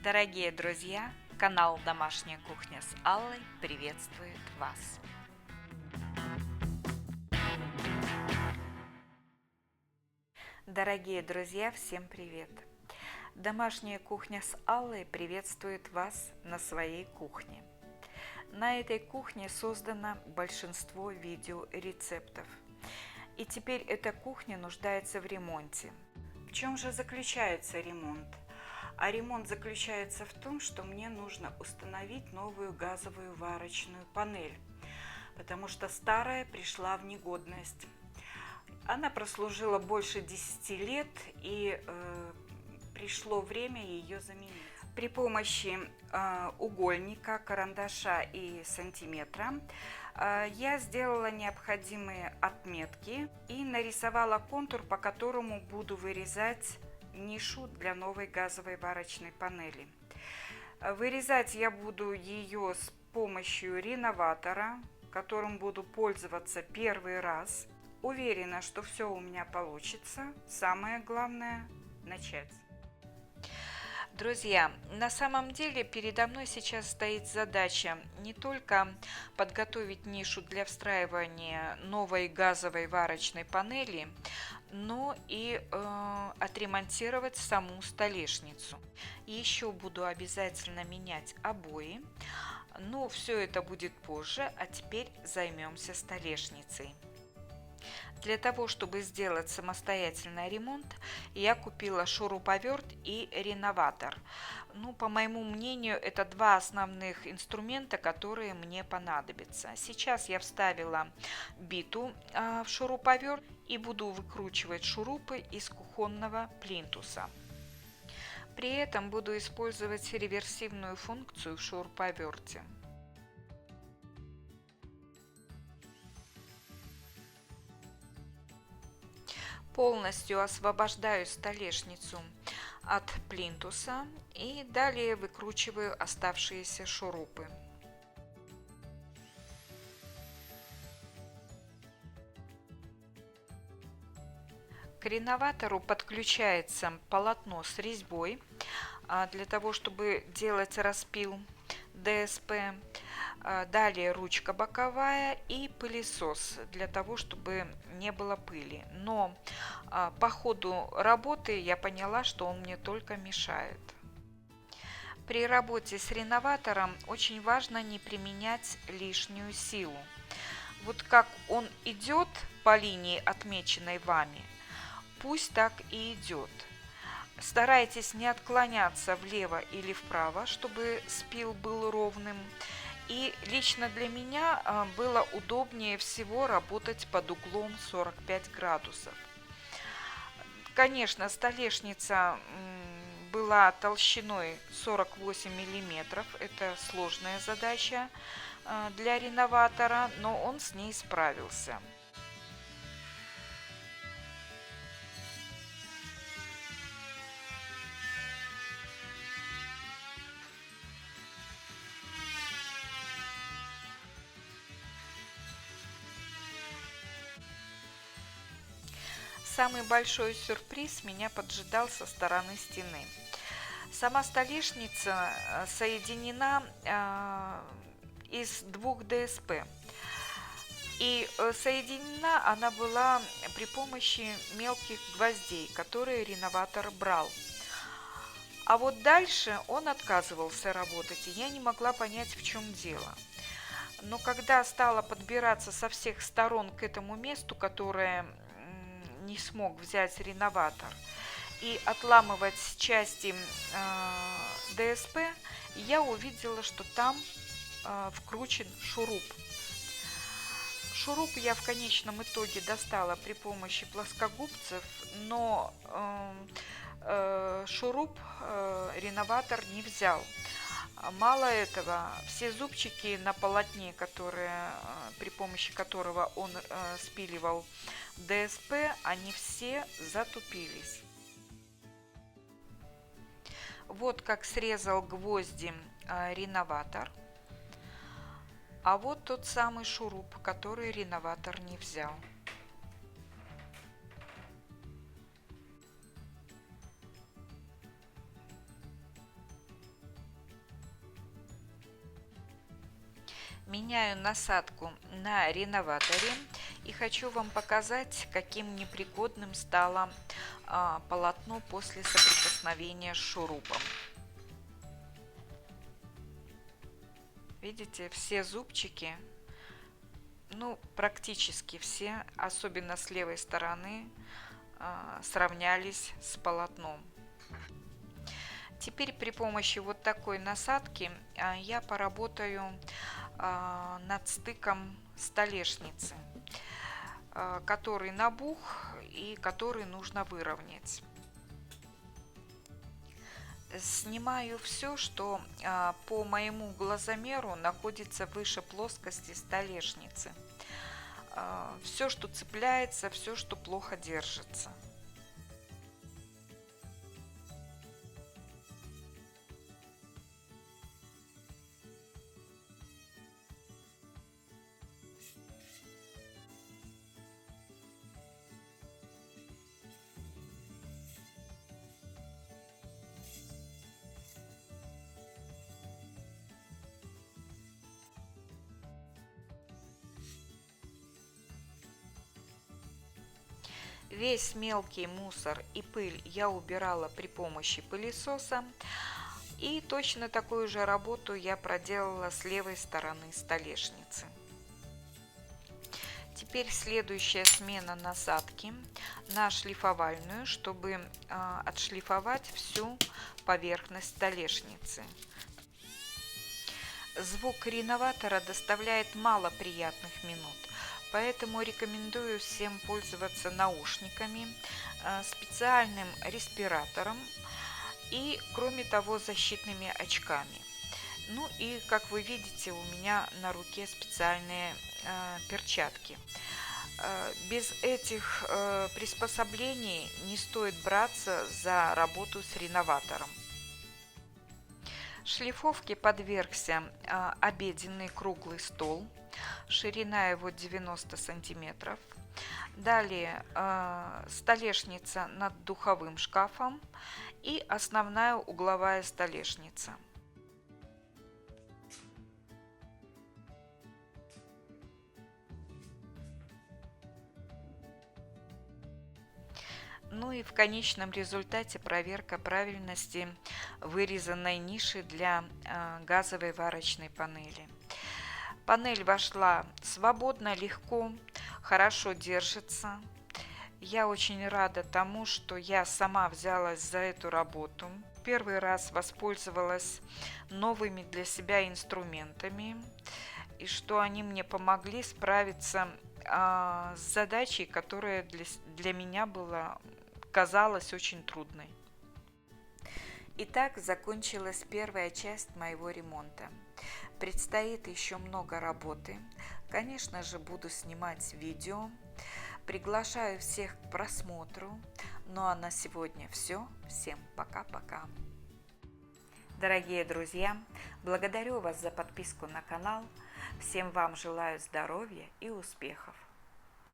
Дорогие друзья, канал «Домашняя кухня» с Аллой приветствует вас. Дорогие друзья, всем привет! «Домашняя кухня» с Аллой приветствует вас на своей кухне. На этой кухне создано большинство видеорецептов. И теперь эта кухня нуждается в ремонте. В чем же заключается ремонт? А ремонт заключается в том, что мне нужно установить новую газовую варочную панель, потому что старая пришла в негодность. Она прослужила больше 10 лет, и пришло время ее заменить. При помощи угольника, карандаша и сантиметра я сделала необходимые отметки и нарисовала контур, по которому буду вырезать нишу для новой газовой варочной панели. Вырезать я буду ее с помощью реноватора, которым буду пользоваться первый раз. Уверена, что все у меня получится. Самое главное – начать. Друзья, на самом деле передо мной сейчас стоит задача не только подготовить нишу для встраивания новой газовой варочной панели, но и отремонтировать саму столешницу. Еще буду обязательно менять обои, но все это будет позже, а теперь займемся столешницей. Для того, чтобы сделать самостоятельный ремонт, я купила шуруповерт и реноватор. По моему мнению, это два основных инструмента, которые мне понадобятся. Сейчас я вставила биту в шуруповерт и буду выкручивать шурупы из кухонного плинтуса. При этом буду использовать реверсивную функцию в шуруповерте. Полностью освобождаю столешницу от плинтуса и далее выкручиваю оставшиеся шурупы. К реноватору подключается полотно с резьбой для того, чтобы делать распил ДСП. Далее ручка боковая и пылесос для того, чтобы не было пыли. Но по ходу работы я поняла, что он мне только мешает. При работе с реноватором очень важно не применять лишнюю силу. Вот как он идет по линии, отмеченной вами, пусть так и идет. Старайтесь не отклоняться влево или вправо, чтобы спил был ровным. И лично для меня было удобнее всего работать под углом 45 градусов. Конечно, столешница была толщиной 48 миллиметров. Это сложная задача для реноватора, но он с ней справился. Самый большой сюрприз меня поджидал со стороны стены. Сама столешница соединена из двух ДСП. И соединена она была при помощи мелких гвоздей, которые реноватор брал. А вот дальше он отказывался работать, и я не могла понять, в чем дело. Но когда стала подбираться со всех сторон к этому месту, которое не смог взять реноватор, и отламывать части ДСП, я увидела, что там вкручен шуруп. Шуруп я в конечном итоге достала при помощи плоскогубцев, но шуруп реноватор не взял. Мало этого, все зубчики на полотне, при помощи которого он спиливал ДСП, они все затупились. Вот как срезал гвозди реноватор. А вот тот самый шуруп, который реноватор не взял. Меняю насадку на реноваторе и хочу вам показать, каким непригодным стало полотно после соприкосновения с шурупом. Видите, все зубчики, ну практически все, особенно с левой стороны, сравнялись с полотном. Теперь при помощи вот такой насадки я поработаю над стыком столешницы, который набух и который нужно выровнять. Снимаю все, что по моему глазомеру находится выше плоскости столешницы. Все, что цепляется, все, что плохо держится. Весь мелкий мусор и пыль я убирала при помощи пылесоса. И точно такую же работу я проделала с левой стороны столешницы. Теперь следующая смена насадки на шлифовальную, чтобы отшлифовать всю поверхность столешницы. Звук реноватора доставляет мало приятных минут, поэтому рекомендую всем пользоваться наушниками, специальным респиратором и, кроме того, защитными очками. Ну и, как вы видите, у меня на руке специальные перчатки. Без этих приспособлений не стоит браться за работу с реноватором. Шлифовке подвергся обеденный круглый стол, ширина его 90 сантиметров. Далее столешница над духовым шкафом и основная угловая столешница. Ну и в конечном результате проверка правильности вырезанной ниши для газовой варочной панели. Панель вошла свободно, легко, хорошо держится. Я очень рада тому, что я сама взялась за эту работу. Первый раз воспользовалась новыми для себя инструментами, и что они мне помогли справиться с задачей, которая для меня казалась очень трудной. Итак, закончилась первая часть моего ремонта. Предстоит еще много работы. Конечно же, буду снимать видео. Приглашаю всех к просмотру. Ну а на сегодня все. Всем пока-пока. Дорогие друзья, благодарю вас за подписку на канал. Всем вам желаю здоровья и успехов.